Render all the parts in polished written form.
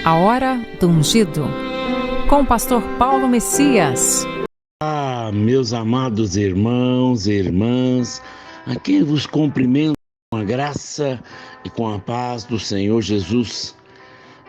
A Hora do Ungido, com o pastor Paulo Messias. Meus amados irmãos e irmãs, a quem vos cumprimento com a graça e com a paz do Senhor Jesus.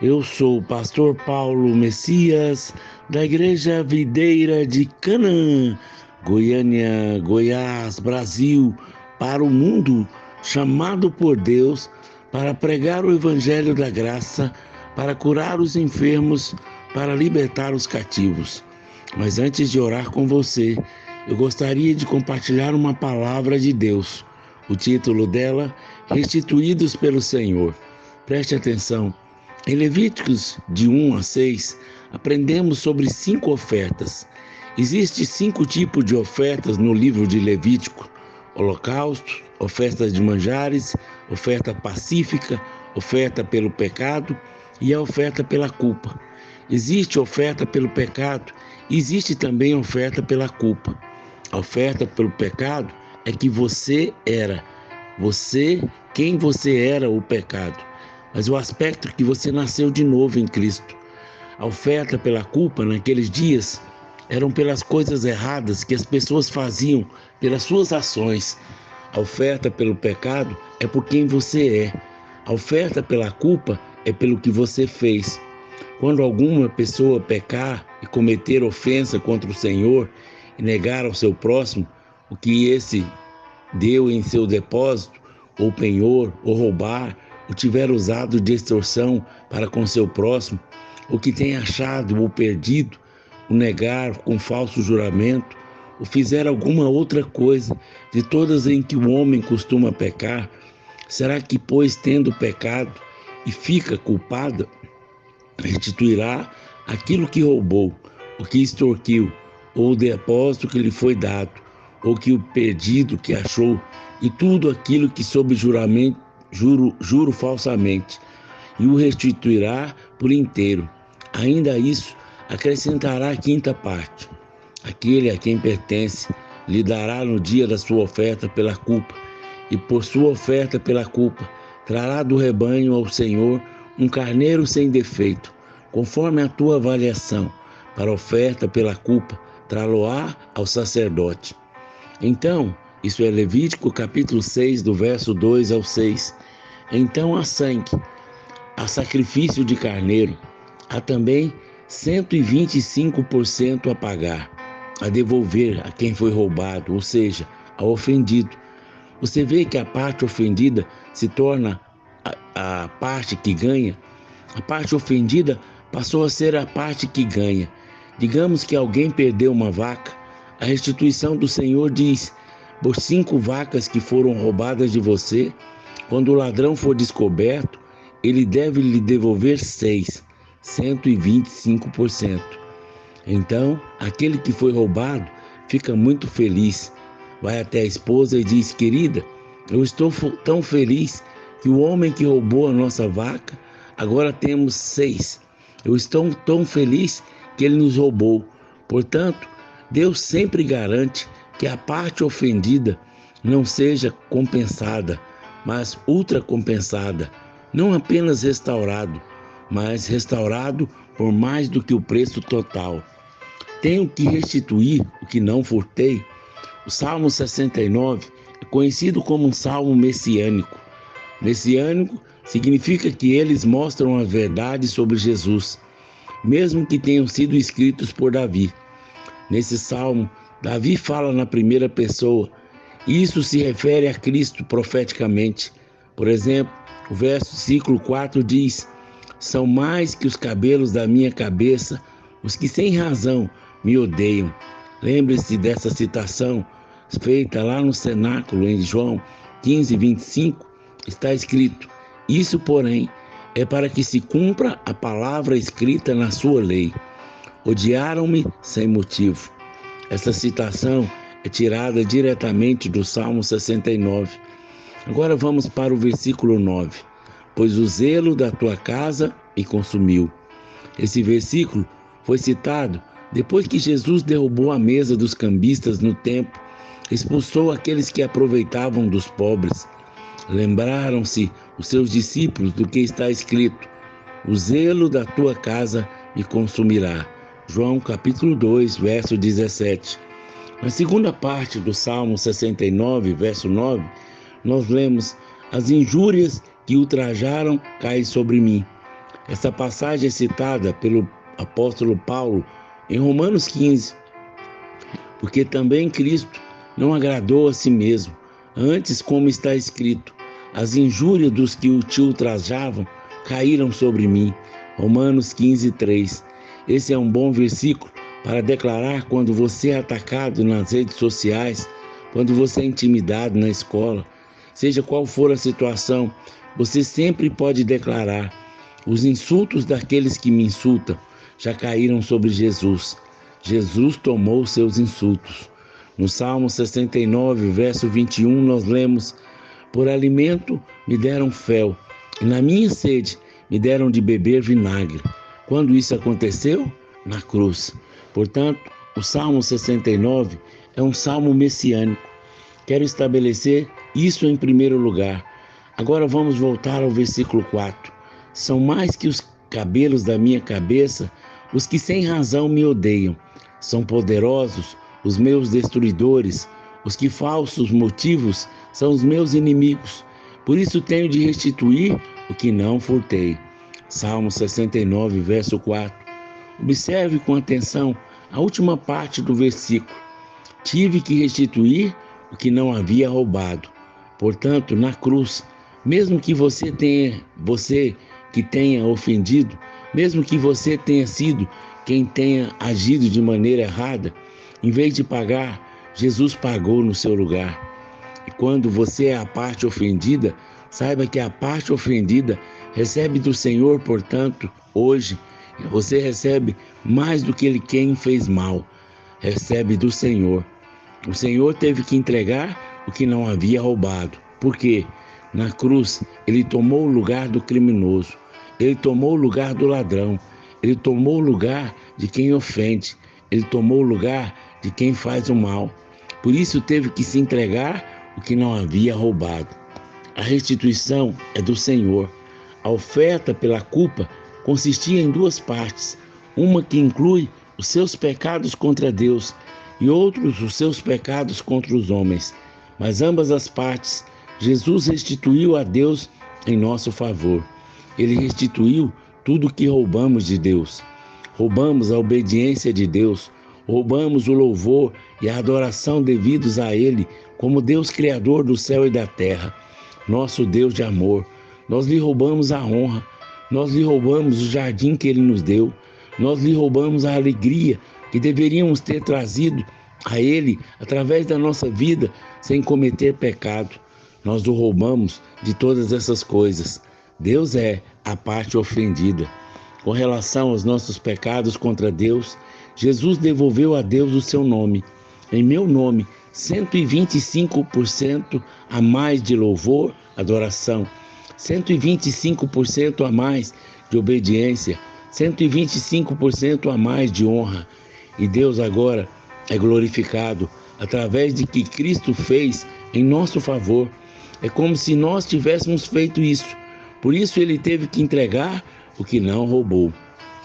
Eu sou o pastor Paulo Messias, da Igreja Videira de Canaã, Goiânia, Goiás, Brasil, para o mundo, chamado por Deus para pregar o Evangelho da Graça, para curar os enfermos, para libertar os cativos. Mas antes de orar com você, eu gostaria de compartilhar uma palavra de Deus. O título dela, Restituídos pelo Senhor. Preste atenção. Em Levíticos de 1 a 6, aprendemos sobre 5 ofertas. Existem 5 tipos de ofertas no livro de Levítico: holocausto, oferta de manjares, oferta pacífica, oferta pelo pecado e a oferta pela culpa. Existe oferta pelo pecado e existe também oferta pela culpa. A oferta pelo pecado é que você era. Quem você era, o pecado. Mas o aspecto que você nasceu de novo em Cristo. A oferta pela culpa naqueles dias eram pelas coisas erradas que as pessoas faziam, pelas suas ações. A oferta pelo pecado é por quem você é. A oferta pela culpa é pelo que você fez. Quando alguma pessoa pecar e cometer ofensa contra o Senhor e negar ao seu próximo o que esse deu em seu depósito, ou penhor, ou roubar, ou tiver usado de extorsão para com seu próximo, ou que tenha achado ou perdido, o negar com falso juramento, ou fizer alguma outra coisa de todas em que o homem costuma pecar, será que, pois, tendo pecado e fica culpado, restituirá aquilo que roubou, o que extorquiu, ou o depósito que lhe foi dado, ou que o perdido que achou, e tudo aquilo que sob juramento, juro falsamente, e o restituirá por inteiro. Ainda isso, acrescentará a 5ª parte. Aquele a quem pertence lhe dará no dia da sua oferta pela culpa, e por sua oferta pela culpa trará do rebanho ao Senhor um carneiro sem defeito, conforme a tua avaliação. Para a oferta pela culpa trá-lo-á ao sacerdote. Então, isso é Levítico capítulo 6, do verso 2 ao 6. Então há sangue, há sacrifício de carneiro, há também 125% a pagar, a devolver a quem foi roubado, ou seja, ao ofendido. Você vê que a parte ofendida se torna a parte que ganha. A parte ofendida passou a ser a parte que ganha. Digamos que alguém perdeu uma vaca. A restituição do Senhor diz: por 5 vacas que foram roubadas de você, quando o ladrão for descoberto, ele deve lhe devolver 6, 125%. Então, aquele que foi roubado fica muito feliz. Vai até a esposa e diz: querida, eu estou tão feliz que o homem que roubou a nossa vaca, agora temos 6. Eu estou tão feliz que ele nos roubou. Portanto, Deus sempre garante que a parte ofendida não seja compensada, mas ultracompensada. Não apenas restaurado, mas restaurado por mais do que o preço total. Tenho que restituir o que não furtei. O Salmo 69 é conhecido como um salmo messiânico. Messiânico significa que eles mostram a verdade sobre Jesus, mesmo que tenham sido escritos por Davi. Nesse salmo, Davi fala na primeira pessoa, e isso se refere a Cristo profeticamente. Por exemplo, o versículo 4 diz: são mais que os cabelos da minha cabeça os que sem razão me odeiam. Lembre-se dessa citação feita lá no cenáculo em João 15, 25, está escrito: isso, porém, é para que se cumpra a palavra escrita na sua lei. Odiaram-me sem motivo. Essa citação é tirada diretamente do Salmo 69. Agora vamos para o versículo 9. Pois o zelo da tua casa me consumiu. Esse versículo foi citado depois que Jesus derrubou a mesa dos cambistas no templo, expulsou aqueles que aproveitavam dos pobres. Lembraram-se os seus discípulos do que está escrito: o zelo da tua casa me consumirá. João capítulo 2, verso 17. Na segunda parte do Salmo 69, verso 9, nós lemos: as injúrias que ultrajaram caem sobre mim. Essa passagem é citada pelo apóstolo Paulo em Romanos 15, porque também Cristo não agradou a si mesmo. Antes, como está escrito, as injúrias dos que te ultrajavam caíram sobre mim. Romanos 15, 3. Esse é um bom versículo para declarar quando você é atacado nas redes sociais, quando você é intimidado na escola. Seja qual for a situação, você sempre pode declarar: os insultos daqueles que me insultam já caíram sobre Jesus. Jesus tomou seus insultos. No Salmo 69, verso 21, nós lemos: por alimento me deram fel, e na minha sede me deram de beber vinagre. Quando isso aconteceu? Na cruz. Portanto, o Salmo 69 é um salmo messiânico. Quero estabelecer isso em primeiro lugar. Agora vamos voltar ao versículo 4. São mais que os cabelos da minha cabeça os que sem razão me odeiam. São poderosos os meus destruidores, os que falsos motivos são os meus inimigos. Por isso tenho de restituir o que não furtei. Salmo 69, verso 4. Observe com atenção a última parte do versículo. Tive que restituir o que não havia roubado. Portanto, na cruz, mesmo que você que tenha ofendido, mesmo que você tenha sido quem tenha agido de maneira errada, em vez de pagar, Jesus pagou no seu lugar. E quando você é a parte ofendida, saiba que a parte ofendida recebe do Senhor. Portanto, hoje, você recebe mais do que quem fez mal. Recebe do Senhor. O Senhor teve que entregar o que não havia roubado. Por quê? Na cruz, Ele tomou o lugar do criminoso. Ele tomou o lugar do ladrão. Ele tomou o lugar de quem ofende. Ele tomou o lugar de quem faz o mal. Por isso teve que se entregar o que não havia roubado. A restituição é do Senhor. A oferta pela culpa consistia em duas partes. Uma que inclui os seus pecados contra Deus e outros os seus pecados contra os homens. Mas ambas as partes, Jesus restituiu a Deus em nosso favor. Ele restituiu tudo o que roubamos de Deus. Roubamos a obediência de Deus, roubamos o louvor e a adoração devidos a Ele como Deus Criador do céu e da terra, nosso Deus de amor. Nós lhe roubamos a honra, nós lhe roubamos o jardim que Ele nos deu, nós lhe roubamos a alegria que deveríamos ter trazido a Ele através da nossa vida sem cometer pecado. Nós o roubamos de todas essas coisas. Deus é a parte ofendida. Com relação aos nossos pecados contra Deus, Jesus devolveu a Deus o seu nome. Em meu nome, 125% a mais de louvor, adoração, 125% a mais de obediência, 125% a mais de honra. E Deus agora é glorificado através de que Cristo fez em nosso favor. É como se nós tivéssemos feito isso. Por isso Ele teve que entregar o que não roubou.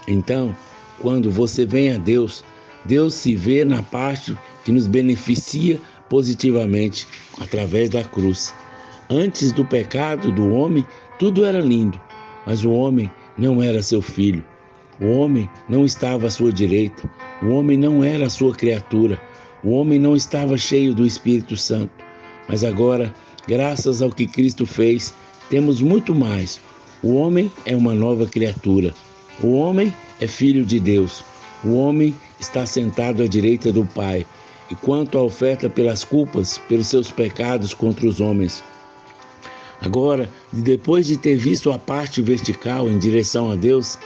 Então, quando você vem a Deus, Deus se vê na parte que nos beneficia positivamente através da cruz. Antes do pecado do homem, tudo era lindo, mas o homem não era seu filho. O homem não estava à sua direita. O homem não era a sua criatura. O homem não estava cheio do Espírito Santo. Mas agora, graças ao que Cristo fez, temos muito mais. O homem é uma nova criatura. O homem é filho de Deus. O homem está sentado à direita do Pai. E quanto à oferta pelas culpas, pelos seus pecados contra os homens, agora, depois de ter visto a parte vertical em direção a Deus,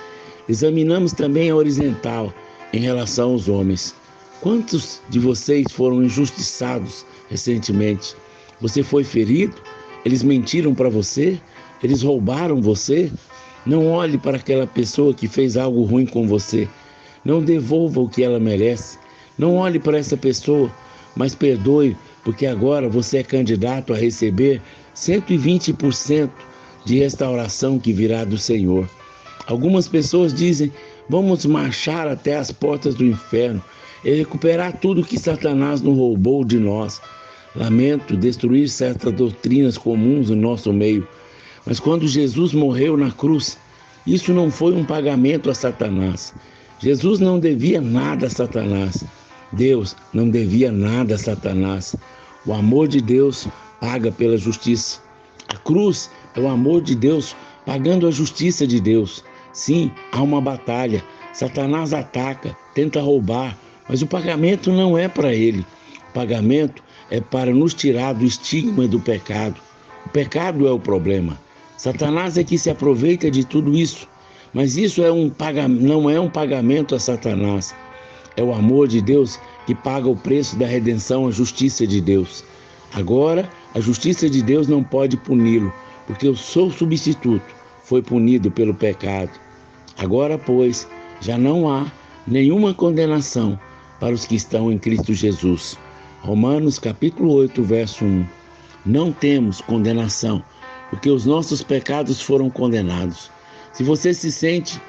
examinamos também a horizontal em relação aos homens. Quantos de vocês foram injustiçados recentemente? Você foi ferido? Eles mentiram para você? Eles roubaram você? Não olhe para aquela pessoa que fez algo ruim com você. Não devolva o que ela merece. Não olhe para essa pessoa, mas perdoe, porque agora você é candidato a receber 120% de restauração que virá do Senhor. Algumas pessoas dizem: vamos marchar até as portas do inferno e recuperar tudo que Satanás nos roubou de nós. Lamento destruir certas doutrinas comuns no nosso meio, mas quando Jesus morreu na cruz, isso não foi um pagamento a Satanás. Jesus não devia nada a Satanás. Deus não devia nada a Satanás. O amor de Deus paga pela justiça. A cruz é o amor de Deus pagando a justiça de Deus. Sim, há uma batalha. Satanás ataca, tenta roubar, mas o pagamento não é para ele. O pagamento é para nos tirar do estigma do pecado. O pecado é o problema. Satanás é que se aproveita de tudo isso, mas isso não é um pagamento a Satanás. É o amor de Deus que paga o preço da redenção, a justiça de Deus. Agora, a justiça de Deus não pode puni-lo, porque o seu substituto foi punido pelo pecado. Agora, pois, já não há nenhuma condenação para os que estão em Cristo Jesus. Romanos capítulo 8, verso 1. Não temos condenação, porque os nossos pecados foram condenados. Se você se sente,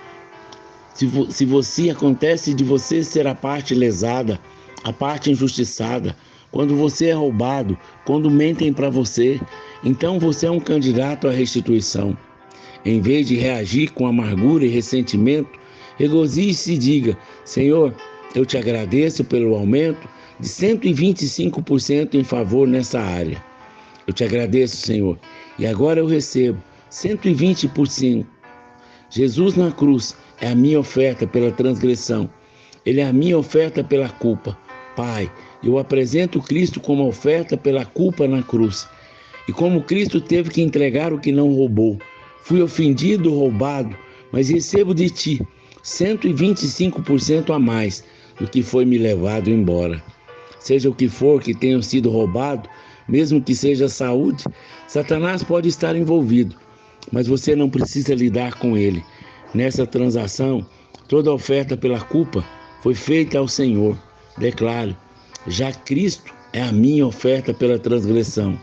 se acontece de você ser a parte lesada, a parte injustiçada, quando você é roubado, quando mentem para você, então você é um candidato à restituição. Em vez de reagir com amargura e ressentimento, regozije-se e diga: Senhor, eu te agradeço pelo aumento de 125% em favor nessa área. Eu te agradeço, Senhor, e agora eu recebo 120%. Jesus na cruz é a minha oferta pela transgressão. Ele é a minha oferta pela culpa. Pai, eu apresento Cristo como oferta pela culpa na cruz. E como Cristo teve que entregar o que não roubou, fui ofendido, roubado, mas recebo de ti 125% a mais do que foi me levado embora. Seja o que for que tenha sido roubado, mesmo que seja saúde, Satanás pode estar envolvido, mas você não precisa lidar com ele. Nessa transação, toda oferta pela culpa foi feita ao Senhor. Declaro: já Cristo é a minha oferta pela transgressão.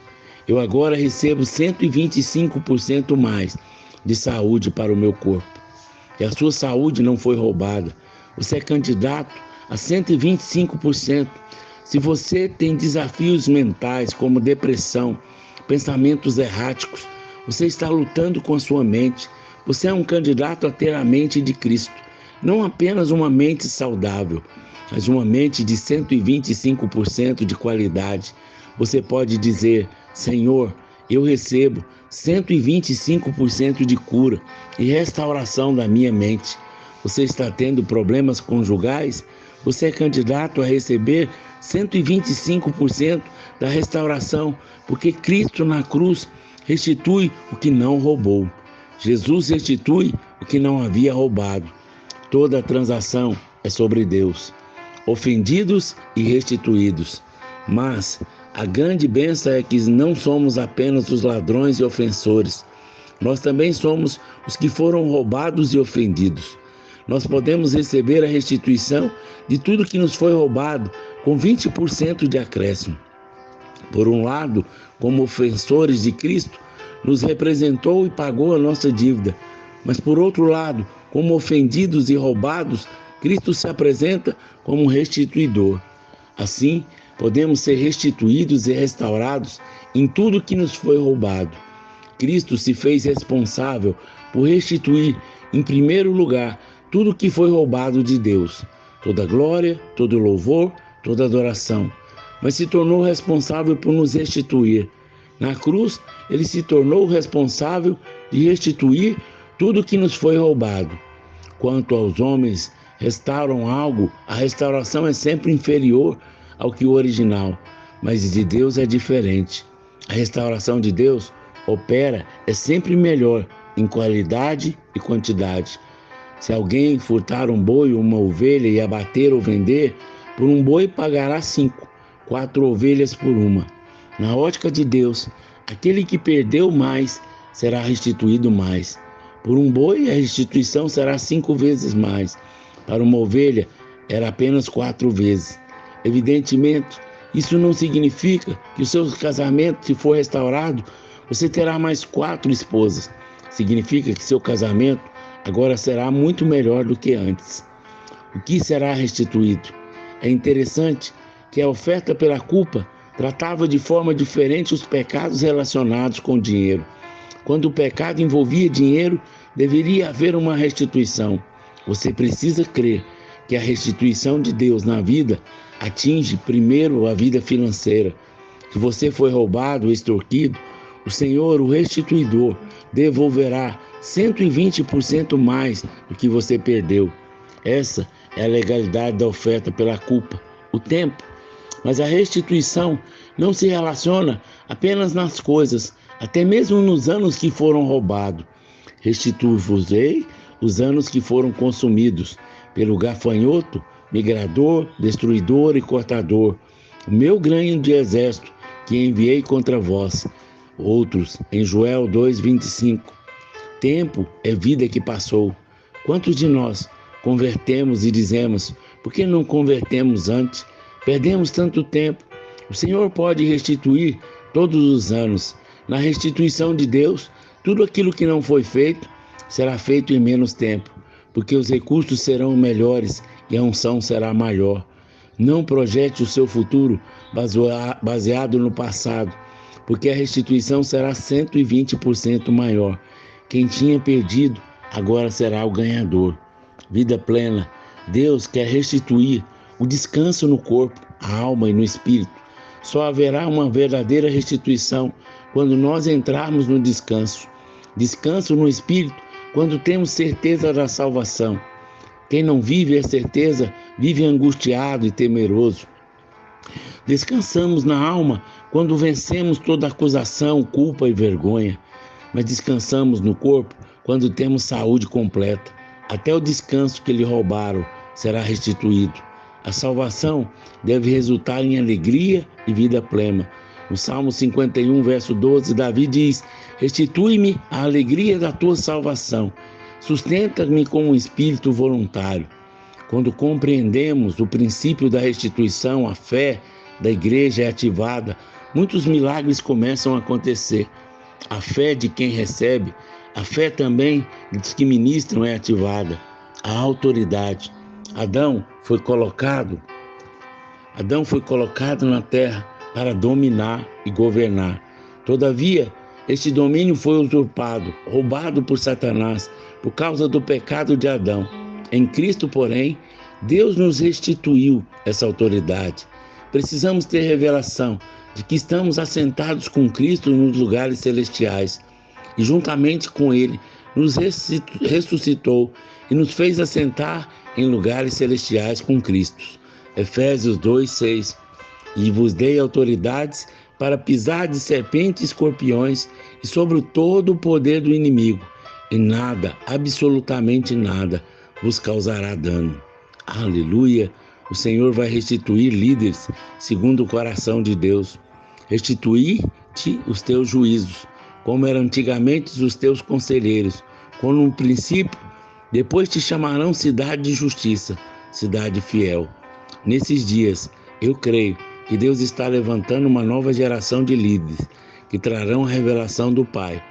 Eu agora recebo 125% mais de saúde para o meu corpo. E a sua saúde não foi roubada. Você é candidato a 125%. Se você tem desafios mentais como depressão, pensamentos erráticos, você está lutando com a sua mente. Você é um candidato a ter a mente de Cristo. Não apenas uma mente saudável, mas uma mente de 125% de qualidade. Você pode dizer: Senhor, eu recebo 125% de cura e restauração da minha mente. Você está tendo problemas conjugais? Você é candidato a receber 125% da restauração, porque Cristo na cruz restitui o que não roubou. Jesus restitui o que não havia roubado. Toda transação é sobre Deus. Ofendidos e restituídos. Mas a grande bênção é que não somos apenas os ladrões e ofensores. Nós também somos os que foram roubados e ofendidos. Nós podemos receber a restituição de tudo que nos foi roubado com 20% de acréscimo. Por um lado, como ofensores de Cristo, nos representou e pagou a nossa dívida. Mas por outro lado, como ofendidos e roubados, Cristo se apresenta como um restituidor. Assim, podemos ser restituídos e restaurados em tudo que nos foi roubado. Cristo se fez responsável por restituir, em primeiro lugar, tudo que foi roubado de Deus. Toda glória, todo louvor, toda adoração. Mas se tornou responsável por nos restituir. Na cruz, ele se tornou responsável de restituir tudo que nos foi roubado. Quanto aos homens restauram algo, a restauração é sempre inferior ao que o original, mas de Deus é diferente. A restauração de Deus é sempre melhor em qualidade e quantidade. Se alguém furtar um boi ou uma ovelha e abater ou vender, por um boi pagará 5, 4 ovelhas por uma. Na ótica de Deus, aquele que perdeu mais será restituído mais. Por um boi, a restituição será 5 vezes mais. Para uma ovelha, era apenas 4 vezes. Evidentemente, isso não significa que o seu casamento, se for restaurado, você terá mais 4 esposas. Significa que seu casamento agora será muito melhor do que antes. O que será restituído? É interessante que a oferta pela culpa tratava de forma diferente os pecados relacionados com dinheiro. Quando o pecado envolvia dinheiro, deveria haver uma restituição. Você precisa crer que a restituição de Deus na vida atinge primeiro a vida financeira. Se você foi roubado ou extorquido, o Senhor, o restituidor, devolverá 120% mais do que você perdeu. Essa é a legalidade da oferta pela culpa, o tempo. Mas a restituição não se relaciona apenas nas coisas, até mesmo nos anos que foram roubados. Restitui-vos-ei os anos que foram consumidos pelo gafanhoto, migrador, destruidor e cortador, o meu grande exército que enviei contra vós. Outros, em Joel 2:25. Tempo é vida que passou. Quantos de nós convertemos e dizemos, por que não convertemos antes? Perdemos tanto tempo. O Senhor pode restituir todos os anos. Na restituição de Deus, tudo aquilo que não foi feito será feito em menos tempo, porque os recursos serão melhores e a unção será maior. Não projete o seu futuro baseado no passado, porque a restituição será 120% maior. Quem tinha perdido, agora será o ganhador. Vida plena. Deus quer restituir o descanso no corpo, a alma e no espírito. Só haverá uma verdadeira restituição quando nós entrarmos no descanso. Descanso no espírito quando temos certeza da salvação. Quem não vive a certeza, vive angustiado e temeroso. Descansamos na alma quando vencemos toda acusação, culpa e vergonha. Mas descansamos no corpo quando temos saúde completa. Até o descanso que lhe roubaram será restituído. A salvação deve resultar em alegria e vida plena. No Salmo 51, verso 12, Davi diz: restitui-me a alegria da tua salvação. Sustenta-me com um espírito voluntário. Quando compreendemos o princípio da restituição, a fé da igreja é ativada, muitos milagres começam a acontecer. A fé de quem recebe, a fé também dos que ministram é ativada. A autoridade. Adão foi colocado na terra para dominar e governar. Todavia, este domínio foi usurpado, roubado por Satanás, por causa do pecado de Adão. Em Cristo, porém, Deus nos restituiu essa autoridade. Precisamos ter revelação de que estamos assentados com Cristo nos lugares celestiais e juntamente com Ele nos ressuscitou e nos fez assentar em lugares celestiais com Cristo. Efésios 2:6. E vos dei autoridades para pisar de serpentes e escorpiões e sobre todo o poder do inimigo, e nada, absolutamente nada, vos causará dano. Aleluia! O Senhor vai restituir líderes segundo o coração de Deus. Restituir-te os teus juízos, como eram antigamente os teus conselheiros, como no princípio, depois te chamarão cidade de justiça, cidade fiel. Nesses dias, eu creio que Deus está levantando uma nova geração de líderes que trarão a revelação do Pai.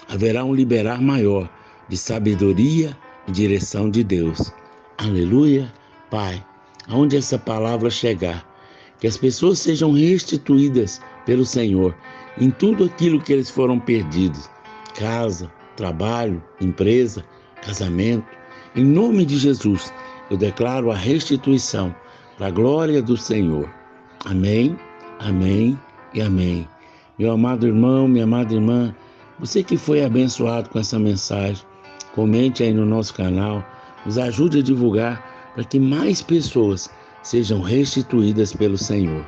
Haverá um liberar maior de sabedoria e direção de Deus. Aleluia! Pai, aonde essa palavra chegar, que as pessoas sejam restituídas pelo Senhor em tudo aquilo que eles foram perdidos. Casa, trabalho, empresa, casamento. Em nome de Jesus, eu declaro a restituição para a glória do Senhor. Amém, amém e amém. Meu amado irmão, minha amada irmã, você que foi abençoado com essa mensagem, comente aí no nosso canal, nos ajude a divulgar para que mais pessoas sejam restituídas pelo Senhor.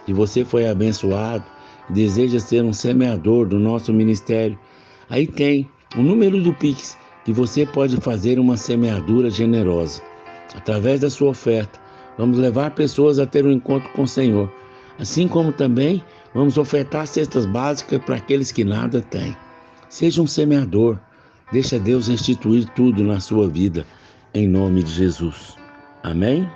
Se você foi abençoado e deseja ser um semeador do nosso ministério, aí tem o número do Pix que você pode fazer uma semeadura generosa. Através da sua oferta, vamos levar pessoas a ter um encontro com o Senhor. Assim como também vamos ofertar cestas básicas para aqueles que nada têm. Seja um semeador. Deixa Deus restituir tudo na sua vida, em nome de Jesus. Amém?